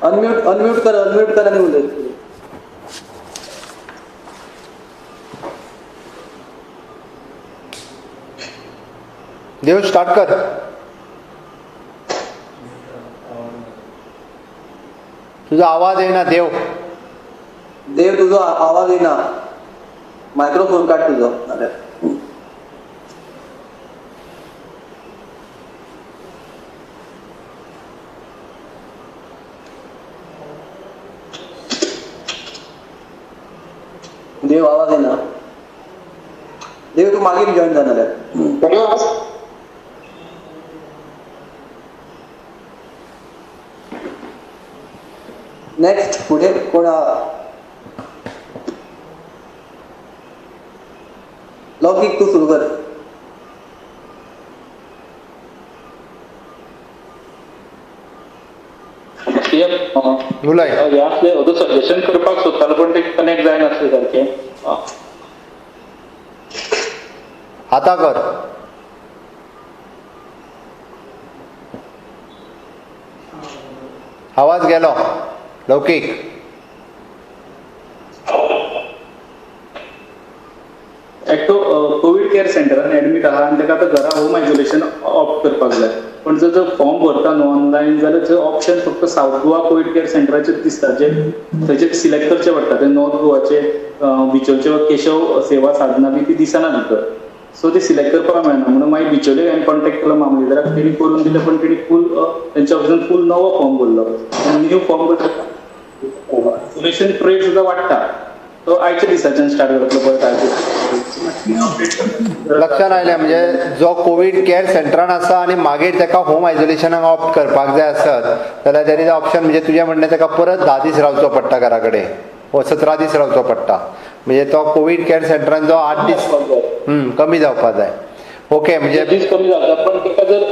Unmute कर आणि उलय. देव स्टार्ट कर. तुझा आवाज येईना देव. देव तुझा आवाज येईना. मायक्रोफोन काढ तुझं. देव आवाज येईना. देव तू मागे जॉईन जाणार आहे. नेक्स्ट पुढे कोण? लौकिक तू सुरू कर. सजेशन करपाक सोदतालो पण ते कनेक्ट जायना आसले सारकें. आता कर. आवाज गेलो. लौकिक कोविड केअर सेंटरान एडमीट आहा आनी ताका आतां घरा होम आयसोलेशन ऑप्ट करपाक जाय. पण जर फॉर्म भरता न्हू ऑनलायन जाल्यार थंय ऑप्शन फक्त साऊथ गोवा कोविड केअर सेंटराचेर दिसता, जे थंयचे सिलेक्ट करचे पडटा. ते नॉर्थ गोवाचे बिचोलचे वा केशव सेवा साधना बी ती दिसना भितर. सो ते सिलेक्ट करपाक मेळना म्हणून मागीर बिचोले हांवें कॉन्टेक्ट केलो मामलेदाराक. तेणी करून दिलें पण तेणी फूल तेंच्या ऑफिसान फूल नवो फॉर्म भरलो. न्यू फॉर्म आयसोलेशन पिरियड सुद्दां वाडटा. तो आयच्या दिसाच्यान स्टार्ट करतलो परत. लक्षात आयलें म्हणजे जो कोविड केअर सेंटरान आसा आनी मागीर ताका होम आयसोलेशनाक ऑप्ट करपाक जाय आसत जाल्यार देर इज ऑप्शन. म्हणजे तुजें म्हणणें ताका परत 10 दीस रावचो पडटा घरा कडेन वा 17 दीस रावचो पडटा. म्हणजे तो कोविड केअर सेंटरान जो 8 दीस कमी जावपाक जाय. ओके म्हणजे दीस कमी जाता पण ताका जर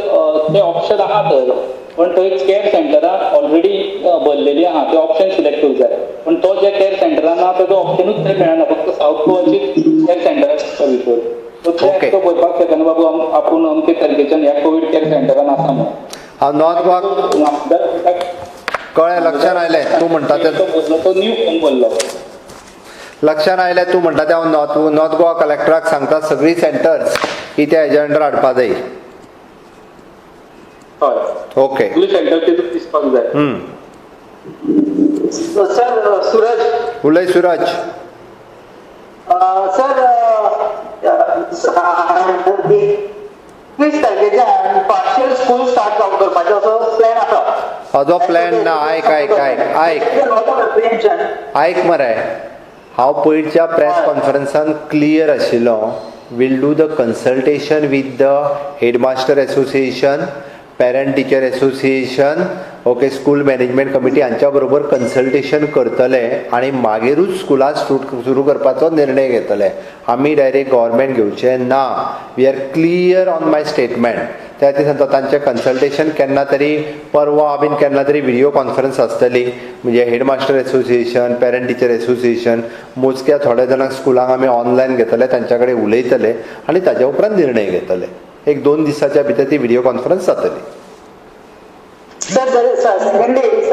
ते ऑप्शन आहा तर पण थंय केअर सेंटरान ऑलरेडी भरलेली आहा ते ऑप्शन सिलेक्ट करूंक जाय. पण तो जे केअर सेंटरान आहा ताजो ऑप्शनूच थंय मेळना. फक्त साऊथ गोवाची केअर सेंटर आसता भितर. तो भरपाक शकना बाबू आपूण अमके तारखेच्यान ह्या कोविड केअर सेंटरान आसा म्हणून. हांव नॉर्थ गोवा कळ्ळें. लक्षात आयलें तूं म्हणटा तें. तो न्यू फॉर्म भरलो. लक्षात आयलें तूं म्हणटा तें. हांव नॉर्थ गोवा कलेक्टराक सांगता सगळीं सेंटर्स ही त्या हेज्या अंडर हाडपा जाय. ओके सेंटर तितून दिसपाक जाय. सर सूरज उलय. सूरज सर 20 तारखेच्यान पार्शियल स्कूल स्टार्ट करपाचो असो प्लॅन आसा. हाजो प्लॅन ना. आयक मरे. हांव पयरच्या प्रेस कॉन्फरन्सान क्लियर आशिल्लो. We'll do the consultation with the headmaster association, parent teacher association, okay, school management committee हांच्या बरोबर कन्सल्टेशन करतले आनी मागीरूच स्कुलां सुरू करपाचो निर्णय घेतले. आमी डायरेक्ट गव्हर्मेंट घेवचे ना. We are clear on my statement. त्या दिसा तांचें कन्सल्टेशन केन्ना तरी परवा बीन केन्ना तरी व्हिडिओ कॉन्फरन्स आसतली. म्हणजे headmaster association, parent teacher association, मोजक्या थोड्या जाणांक स्कुलांक आमी ऑनलायन घेतले, तांच्या कडेन उलयतले आनी ताज्या उपरांत निर्णय घेतले. 1-2 दिसाच्या भितर ती व्हिडिओ कॉन्फरन्स जातली. Sir,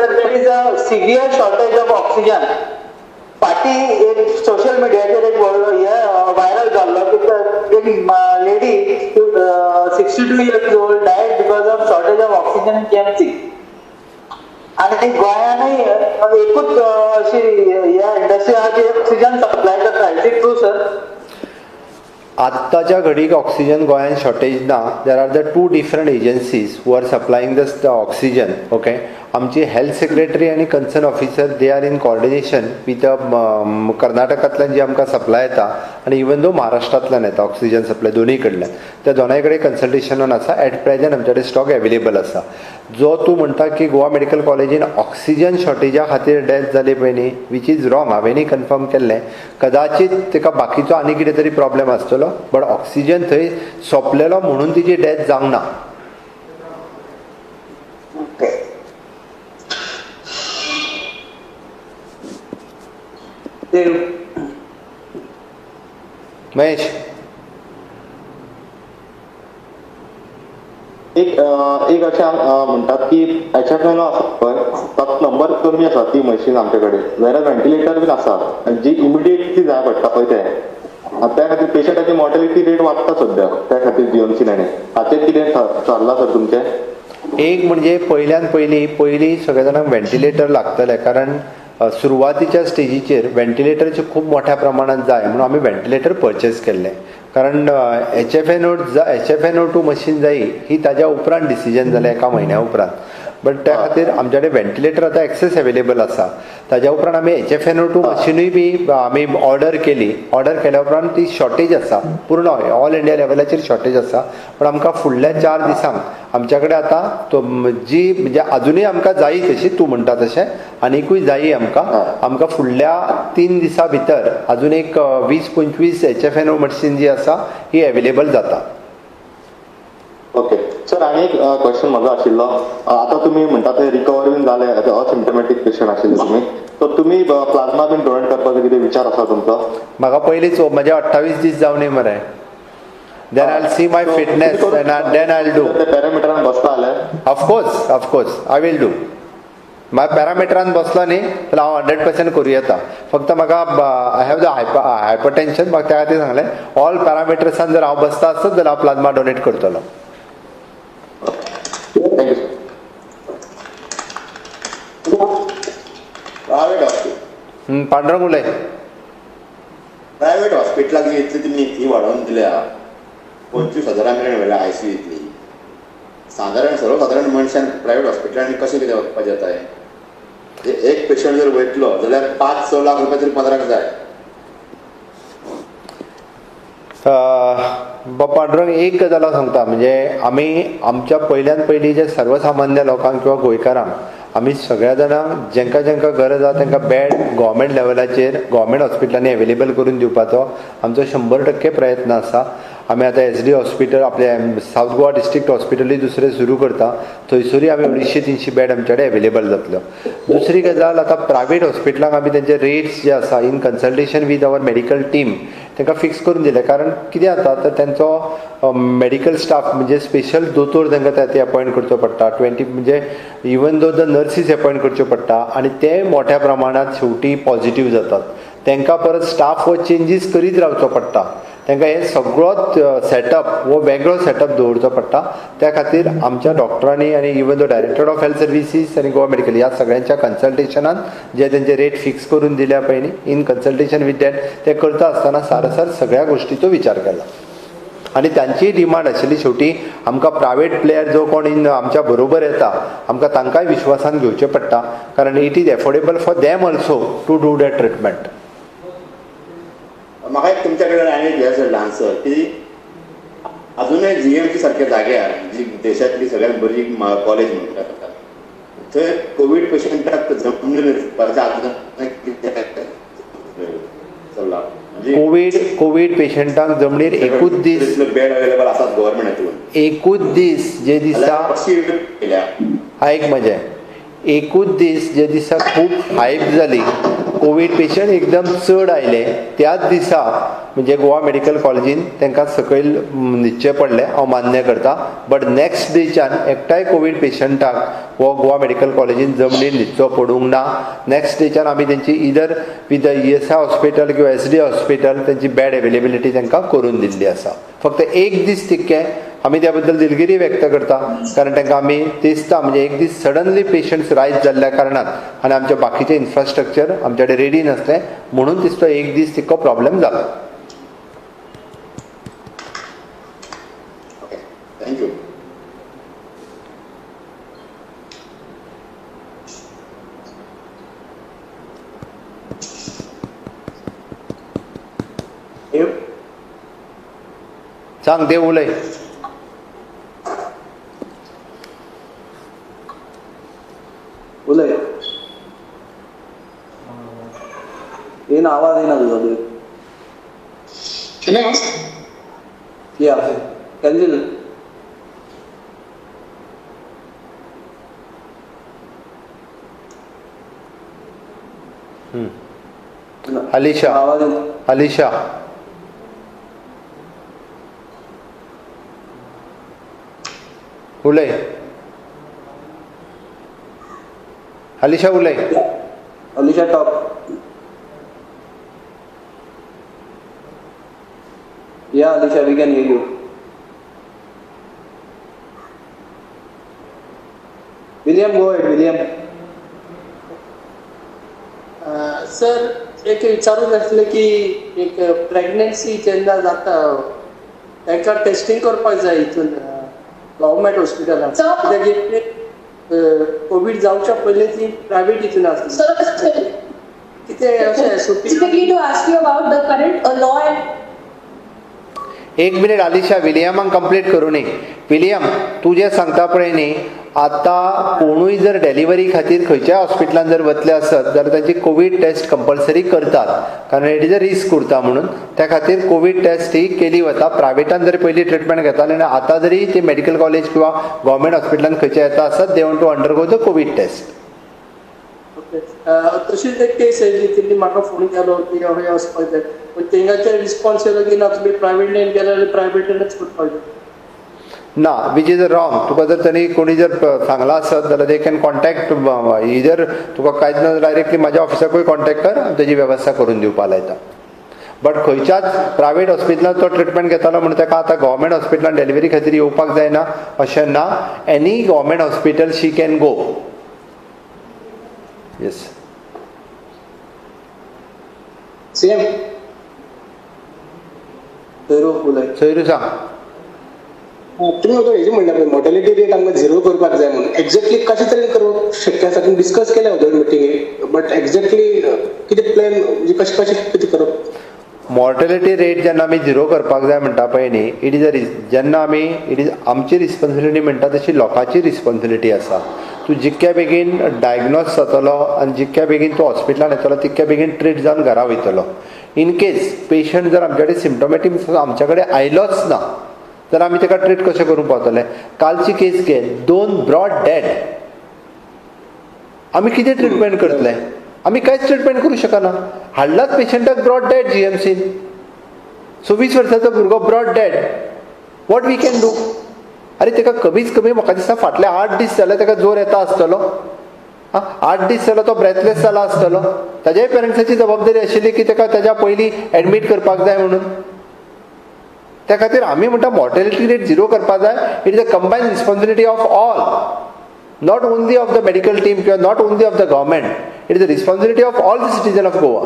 there is a severe shortage of oxygen. पाटी एक सोशल मीडियाचेर एक व्हायरल जाल्लो की एक lady 62 years old died because of shortage of oxygen in KMC. आणि गोंयानूय एकूच अशी ह्या इंडस्ट्री आहा जी ऑक्सिजन सप्लाय करता. Is it true sir? आत्ताच्या घडीक ऑक्सिजन गोंयांत शॉर्टेज ना. There are the 2 different agencies who are supplying the oxygen. Okay, आमची हेल्थ सेक्रेटरी आनी concern officer they are in coordination with कर्नाटकांतल्यान जी आमकां सप्लाय येता आनी इवन दो महाराष्ट्रांतल्यान येता ऑक्सिजन सप्लाय दोनूय कडल्यान. त्या दोनाय कडेन कन्सल्टेशनान आसा. एट प्रेझेंट आमचे कडेन स्टॉक एवेलेबल आसा. जो तूं म्हणटा की गोवा मेडिकल कॉलेजीन ऑक्सिजन शॉर्टेजा खातीर डेथ जाली पळय न्ही, वीच इज रॉंग. हांवेंय कन्फर्म केल्लें. कदाचित ताका बाकीचो आनी कितें तरी प्रॉब्लेम आसतलो, बट ऑक्सिजन थंय सोंपलेलो म्हणून तिची डेथ जावंक ना. महेश एक अशें म्हणटात की एच एफ एन आसा पळय फक्त नंबर कमी आसा ती मशीन आमचे कडेन वेर व्हेंटिलेटर बीन आसा आनी जी इमिडिएटली जाय पडटा पळय ते त्या खातीर पेशंटाची मॉर्टेलिटी रेट वाडटा सध्या त्या खातीर जीएमसीन आनी हाचेर कितें थारला सर तुमचें एक म्हणजे पहिल्यान पयलीं सगळ्या जाणांक व्हेंटिलेटर लागतले कारण सुरवातीच्या स्टेजीचेर व्हेंटिलेटरचे खूब मोठ्या प्रमाणात जाय म्हणून आमी व्हेंटिलेटर परचेस केल्ले कारण HFNO2 मशीन जायी ही ताज्या उपरांत डिसिजन जालें एका म्हयन्या उपरांत बट त्या खातीर आमचे कडेन व्हेंटिलेटर आतां एक्सेस अवेलेबल आसा ताज्या उपरांत आमी HFNO2 मशिनूय बी आमी ऑर्डर केल्या उपरांत ती शॉर्टेज आसा पूर्ण ऑल इंडिया लेवलाचेर शॉर्टेज आसा पण आमकां फुडल्या 4 दिसांक आमच्या कडेन आतां जी म्हणजे अजुनूय आमकां जायी तशी तूं म्हणटा तशें आनिकूय जायी आमकां फुडल्या 3 दिसां भितर अजून एक 20-25 HFNO मशीन जी आसा ही अवेलेबल जाता. ओके सर आनी एक क्वेश्चन म्हाजो आशिल्लो आतां तुमी म्हणटा ते रिकवर बीन जाले असिम्टमॅटीक पेशंट आशिल्ले तुमी सो तुमी प्लाझ्मा बीन डोनेट करपाचो कितें विचार आसा तुमचो म्हाका पयलींच म्हजे 28 दीस जावं दी मरे then I'll see my fitness and then I'll do पॅरामिटरान बसता जाल्यार of course I will do म्हाका पॅरामिटरान बसलो न्ही जाल्यार हांव 100% करूं येता फक्त म्हाका आय हॅव द हायपरटेन्शन म्हाका त्या खातीर सांगलें ऑल पॅरामिटर्सान जर हांव बसता आसत जाल्यार हांव प्लाझ्मा डोनेट करतलो. प्रायव्हेट हॉस्पिटल पांडुरंग उलय. प्रायव्हेट हॉस्पिटलाक इतली तुमी फी वाडोवन दिल्या 25,000 मेळ्ळ्या व्हडल्या ICU इतली साधारण सर्वसाधारण मनशान प्रायव्हेट हॉस्पिटलांनी कशें कितें वचपाचें जाता एक पेशंट जर वयतलो जाल्यार 5-6 लाख रुपया तरी पदराक जाय. पांडुरंग एक गजाल हांव सांगता म्हणजे आमी आमच्या पयल्यान पयलीं जे सर्वसामान्य लोकांक किंवा गोंयकारांक आमी सगळ्या जाणांक जेंका गरज आसा तांकां बॅड गव्हर्मेंट लेवलाचेर गव्हर्मेंट हॉस्पिटलांनी अवेलेबल करून दिवपाचो आमचो 100% प्रयत्न आसा. आमी आतां SD हॉस्पिटल आपले सावथ गोवा डिस्ट्रिक्ट हॉस्पिटलूय दुसरें सुरू करता थंयसरूय आमी 250-300 बॅड आमचे कडेन अवेलेबल जातल्यो. दुसरी गजाल आतां प्रायव्हेट हॉस्पिटलांक आमी तेंचे रेट्स जे आसा in consultation with our medical team तांकां फिक्स करून दिले कारण कितें जाता तर तेंचो मेडिकल स्टाफ म्हणजे स्पेशल दोतोर तांकां ते अपॉयंट करचो पडटा 20 म्हणजे even though the nurses appoint करच्यो पडटा आनी ते मोठ्या प्रमाणात शेवटी पॉझिटीव जातात तांकां परत स्टाफ हो चेंजीस करीत रावचो पडटा तांकां हे सगळोच सेटअप हो वेगळो सेटअप दवरचो पडटा. त्या खातीर आमच्या डॉक्टरांनी आनी even the director of health services आनी गोवा मेडिकल ह्या सगळ्यांच्या कन्सल्टेशनान जे तेंचे रेट फिक्स करून दिल्या पळय न्ही इन कन्सल्टेशन विथ दॅट ते करता आसतना सारसर सगळ्या गोश्टीचो विचार केला आनी तांची डिमांड आशिल्ली शेवटी आमकां प्रायव्हेट प्लेयर जो कोण इन आमच्या बरोबर येता आमकां तांकांय विश्वासान घेवचें पडटा कारण it is affordable for them also to do that treatment. म्हाका एक तुमच्या कडेन आनी एक हें आन्सर की अजूनय GMC सारख्या जाग्यार जी देशांतली सगळ्यात बरी कॉलेज म्हणटा थंय कोवीड पेशंटाक जमनीर कोवीड पेशंटांक जमनीर एकूच दीस बेड अवेलेबल आसात गव्हर्मेंटातून एकूच दीस जे दिसा आयक म्हजें एकूच दीस जे दिसा खूब हायप जाली कोवीड पेशंट एकदम चड आयले त्याच दिसा म्हणजे गोवा मेडिकल कॉलेजीन तांकां सकयल न्हिदचें पडलें हांव मान्य करता बट नेक्स्ट डेच्यान एकटाय कोवीड पेशंटाक हो गोवा मेडिकल कॉलेजीन जमनीर न्हिदचो पडूंक ना. नेक्स्ट डेच्यान आमी तेंची इदर विथ द ESI हॉस्पिटल किंवा SD हॉस्पिटल तेंची बॅड अवेलेबिलिटी तांकां करून दिल्ली आसा. फक्त एक दीस तितकें आमी त्या बद्दल दिलगिरी व्यक्त करता कारण तांकां आमी दिसता म्हणजे एक दीस सडनली पेशंट्स रायज जाल्ल्या कारणान आनी आमचे बाकीचें इन्फ्रास्ट्रक्चर आमचे कडेन रेडी नासलें म्हणून दिसता एक दीस तितको प्रॉब्लेम जालो. थँक्यू. सांग देव उलय. उलय येना आवाज येना तुझा या कॅन्सल अलिशा आवाज अलिशा उलय अलिशा उलय. अलिशा टॉप. या Alisha, we can hear you. William, go ahead William. Sir एक विचारूंक आसलें की एक प्रेग्नन्सी जेन्ना जाता ताका टेस्टिंग करपाक जाय हितून गव्हर्मेंट हॉस्पिटलान, कित्याक कोविड जावच्या पयलीं ती प्रायवेट हितून आसली. Sir, कितें अशें सुटी specifically to ask you about the current law and एक मिनिट अलिशा, विलियमाक कंप्लीट करू न्ही. विलियम, तू जे सांगता पळय न्ही, आतां कोणूय जर डिलिव्हरी खातीर खंयच्याय हॉस्पिटलान जर वतले आसत जाल्यार तांची कोवीड टेस्ट कंपल्सरी करतात, कारण इट इज अ रिस्क उरता म्हणून. त्या खातीर कोवीड टेस्ट ही केली वता. प्रायवेटान जरी पयलीं ट्रिटमेंट घेताले आनी आतां जरी ते मेडिकल कॉलेज किंवा गव्हर्मेंट हॉस्पिटलान खंयचे येता आसत, they want to undergo the Covid test. तशीच एक केस आहे तिथे म्हाका फोन केलो की हय वचपाक जाय, पण तेंगाचे रिस्पॉन्स येयलो की ना तुमी प्रायवेटीन गेले जाल्यार प्रायवेटीनच करपाक जाय. ना, विच इज रॉंग. तुका जर तरी कोणी जर सांगला आसत जाल्यार दे कॅन कॉन्टॅक्ट इधर तुका कांयच ना डायरेक्टली म्हाज्या ऑफिसाकूय कॉन्टॅक्ट कर, ताजी वेवस्था करून दिवपा लायता. बट खंयच्याच प्रायवेट हॉस्पिटलान तो ट्रिटमेंट घेतालो म्हणून ताका आतां गव्हर्मेंट हॉस्पिटलान डिलिव्हरी खातीर येवपाक जायना अशें ना. Any government hospital she can go. Yes. Same. Sairu उलय. सैरू सांग. तुम्ही म्हाका हेजे म्हणल्या पळय मॉर्टेलिटी रेट आमकां झिरो करपाक जाय म्हणून एक्झॅक्टली कशें तरेन करप शक्य आसा? तुमी डिस्कस केल्या होतो मिटिंगेक, बट एक्झॅक्टली कितें प्लॅन म्हणजे कशें कितें करप? मॉर्टेलिटी रेट जेन्ना आमी झिरो करपाक जाय म्हणटा पळय न्ही, इट इज जेन्ना आमी इट इज आमची रिस्पॉन्सिबिलिटी म्हणटा तशी लोकांची रिस्पॉन्सिबिलिटी आसा. तूं जितक्या बेगीन डायग्नोस जातलो आनी जितक्या बेगीन तूं हॉस्पिटलान येतलो तितक्या बेगीन ट्रीट जावन घरा वयतलो. इन केस पेशंट जर आमचे कडेन सिम्टोमॅटीक आमच्या कडेन आयलोच ना जाल्यार आमी ताका ट्रीट कशें करूंक पावतले? कालची केस घे, 2 ब्रॉड डेड. आमी कितें ट्रिटमेंट करतले? आमी कांयच ट्रिटमेंट करूं शकना. हाडलाच पेशंटाक ब्रॉड डेड GMCन. 26 वर्साचो भुरगो brought dead. What we can do? अरे ताका कमीच कमी म्हाका दिसता फाटले 8 दीस जाले ताका जोर येता आसतलो. 8 दीस जालो तो ब्रेथलेस जाला आसतलो. ताज्याय पेरंट्साची जबाबदारी आशिल्ली की ताका ताज्या पयलीं एडमीट करपाक जाय म्हणून. त्या खातीर आमी म्हणटा मॉर्टेलिटी रेट झिरो करपाक जाय. It is a combine responsibility of all, not only of the medical team किंवा not only of the government. It is the responsibility of all the citizen of Goa.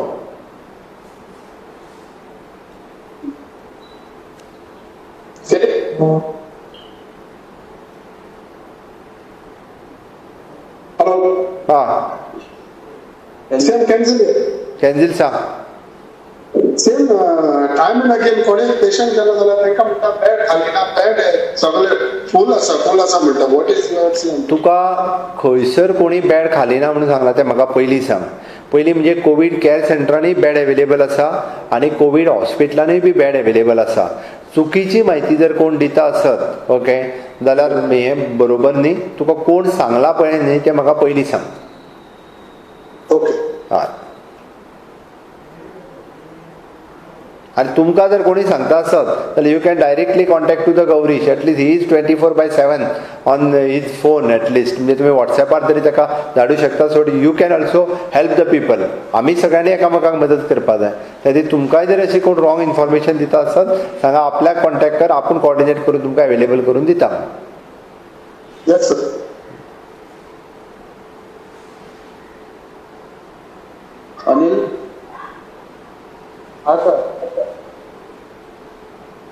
Hello. Same कॅन्झील सांग. Same time लागेल. कोणी patient गेलो जाल्यार तांकां म्हणटा bad खाली ना, बॅड सगळे फूल आसा म्हणटा. वॉट इज तुका खंयसर कोणी बॅड खाली ना म्हणून सांगला तें म्हाका पयलीं सांग. पयलीं म्हणजे कोवीड केअर सेंटरांनी बॅड अवेलेबल आसा आनी कोवीड हॉस्पिटलांनी बी बॅड अवेलेबल आसा. चुकीची म्हायती जर कोण दिता आसत ओके जाल्यार हें बरोबर न्ही. तुका कोण सांगला पळय न्ही तें म्हाका पयलीं सांग. ओके. हय. आनी तुमकां जर कोणी सांगता आसत जाल्यार you can directly contact to the Gaurish. At least he is 24/7 on his phone. At least म्हणजे तुमी वॉट्सॅपार तरी ताका धाडूं शकता. So you can also help the people. आमी सगळ्यांनी एकामेकांक मदत करपाक जाय. त्याखातीर तुमकांय जर अशी कोण रॉंग इन्फॉर्मेशन दिता आसत सांगा, आपल्याक कॉन्टॅक्ट कर, आपूण कॉर्डिनेट करून तुमकां अवेलेबल करून दिता. Yes sir. अनिल. हा सर.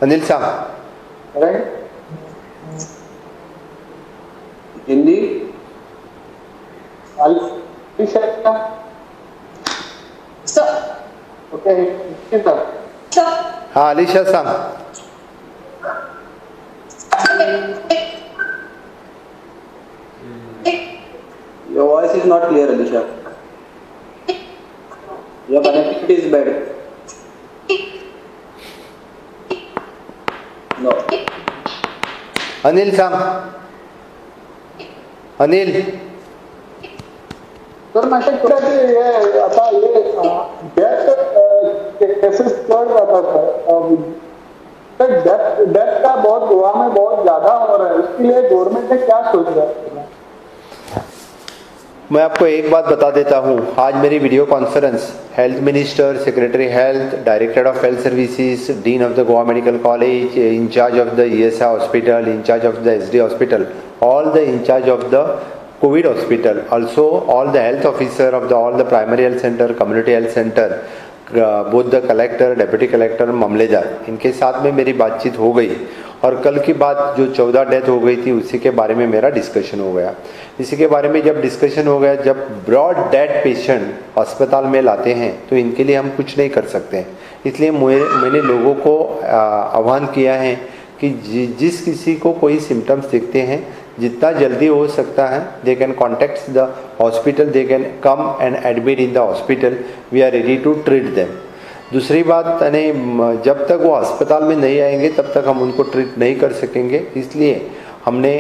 अनिल सांग. हिंदी. sir, okay. sir, हा अलिशा सांग. Your voice is not clear, Alisha. Your connectivity is bad. No. Anil सांग. अनिल. तर माझ्या हे आता हे डेथ केसेस चढ़ जाता है. डेथ का बहुत गोवा में बहुत ज्यादा हो रहा है. इसके लिए गवर्नमेंट ने क्या सोच रहा है? मैं आपको एक बात बता देता हूँ, आज मेरी video conference health minister, secretary health, director of health services, dean of the Goa medical college, incharge of the ESI hospital, incharge of the SD hospital, all the incharge of the COVID hospital, also all the health officer of the all the primary health center, community health center, both the collector, deputy collector, मामलेदार, इनके साथ में मेरी बातचीत हो गई और कल की बात जो 14 डेथ हो गई थी उसी के बारे में मेरा डिस्कशन हो गया। इसी के बारे में जब डिस्कशन हो गया, जब ब्रॉड डेड पेशेंट अस्पताल में लाते हैं तो इनके लिए हम कुछ नहीं कर सकते हैं। इसलिए मैंने लोगों को आह्वान किया है कि जिस किसी को कोई सिम्टम्स दिखते हैं, जितना जल्दी हो सकता है they can contact the hospital, they can come and admit in the hospital, we are ready to treat them. दूसरी बात यानी जब तक वो अस्पताल में नहीं आएंगे तब तक हम उनको ट्रीट नहीं कर सकेंगे। इसलिए हमने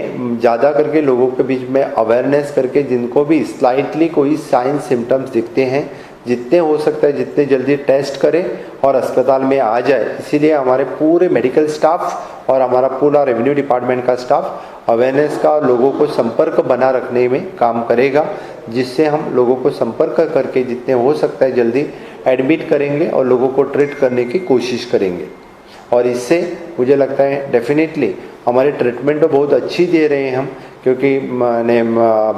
ज़्यादा करके लोगों के बीच में अवेयरनेस करके जिनको भी स्लाइटली कोई साइन सिम्टम्स दिखते हैं, जितने हो सकता है जितने जल्दी टेस्ट करें और अस्पताल में आ जाए। इसीलिए हमारे पूरे मेडिकल स्टाफ और हमारा पूरा रेवेन्यू डिपार्टमेंट का स्टाफ अवेयरनेस का लोगों को संपर्क बना रखने में काम करेगा, जिससे हम लोगों को संपर्क करके जितने हो सकता है जल्दी एडमिट करेंगे और लोगों को ट्रीट करने की कोशिश करेंगे। और इससे मुझे लगता है डेफिनेटली हमारी ट्रीटमेंट तो बहुत अच्छी दे रहे हैं हम, क्योंकि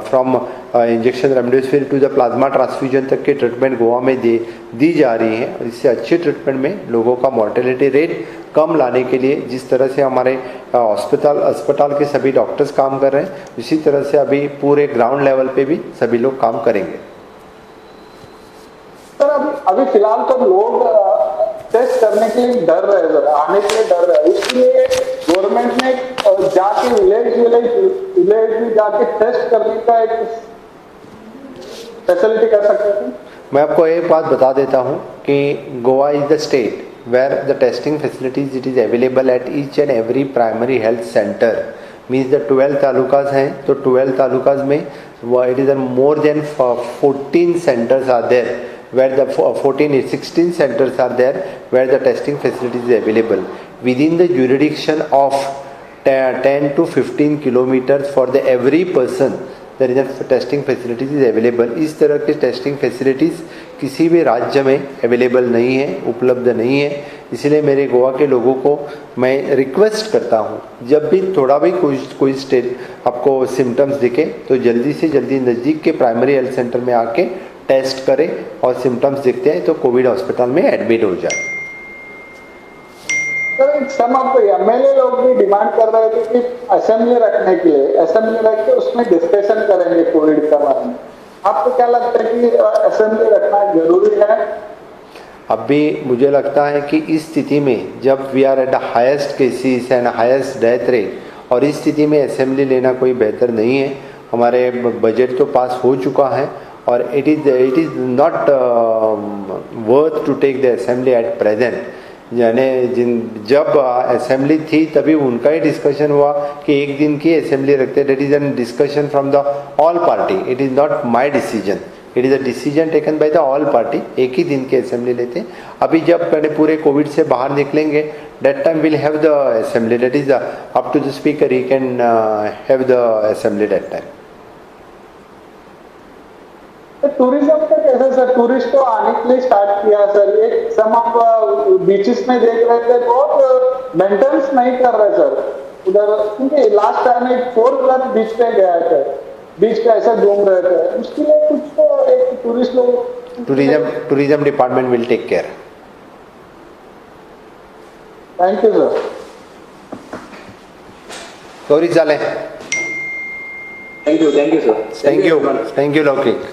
from injection remdesivir to the plasma transfusion तक की ट्रीटमेंट गोवा में दी जा रही है। और इससे अच्छी ट्रीटमेंट में लोगों का मॉर्टेलिटी रेट कम लाने के लिए जिस तरह से हमारे अस्पताल के सभी डॉक्टर्स काम कर रहे हैं, इसी तरह से अभी पूरे ग्राउंड लेवल पे भी सभी लोग काम करेंगे। सर अभी फिलहाल तो लोग टेस्ट करने के लिए डर रहे हैं सर, आने के लिए डर रहे हैं। उसके लिए गवर्नमेंट ने जाके विलेज में जाके टेस्ट करने का एक फैसिलिटी कर सकते हैं। मैं आपको एक बात बता देता हूँ कि Goa is the state where the testing facilities it is available at each and every primary health center, means the 12 तालुकास हैं तो 12 तालुकास में it is more than 14 centers are there where the 16 centers are there where the testing facilities is available within the jurisdiction of 10 to 15 kilometers for the every person there is a testing facilities is available। इस तरह के testing facilities किसी भी राज्य में available नहीं है, उपलब्ध नहीं है। इसलिए मेरे गोवा के लोगों को मैं रिक्वेस्ट करता हूँ, जब भी थोड़ा भी कोई स्टेट आपको सिम्टम्स दिखे तो जल्दी से जल्दी नज़दीक के प्राइमरी हेल्थ सेंटर में आके टेस्ट करें और सिम्टम्स दिखते हैं तो कोविड हॉस्पिटल में एडमिट हो जाए। सर सम आपको MLA लोग भी डिमांड कर रहे थे कि असेंबली रखने के लिए, असेंबली रख के उसमें डिस्कशन करेंगे कोविड के बारे में। आपको क्या लगता है कि असेंबली रखना जरूरी है? अभी मुझे लगता है कि इस स्थिति में जब we are at the highest cases and highest death rate और इस स्थिति में असेंबली लेना कोई बेहतर नहीं है। हमारे बजट तो पास हो चुका है और it is not worth to take the assembly at present. यानी जब असेंबली थी तभी उनका ही डिस्कशन हुआ कि एक दिन की असेंबली रखते। That is an discussion from the all party, it is not my decision, it is a decision taken by the all party. एक ही दिन की असेंबली लेते। अभी जब पूरे कोविड से बाहर निकलेंगे that time will have the assembly, that is up to the speaker, he can have the assembly that time. Tourism का कैसे सर? टूरिस्ट तो आने के लिए स्टार्ट किया सर। एक सम आप बीचेस में देख रहे थे बहुत मेंटेनेंस नहीं कर रहे सर उधर, क्योंकि लास्ट टाइम एक 4 व्हीलर बीच पे गया था, बीच पे ऐसा घूम रहे थे। उसके लिए कुछ तो एक टूरिस्ट लोग tourism department will take care. Thank you sir. Gauri चाले, thank you sir. Thank you लौकिक।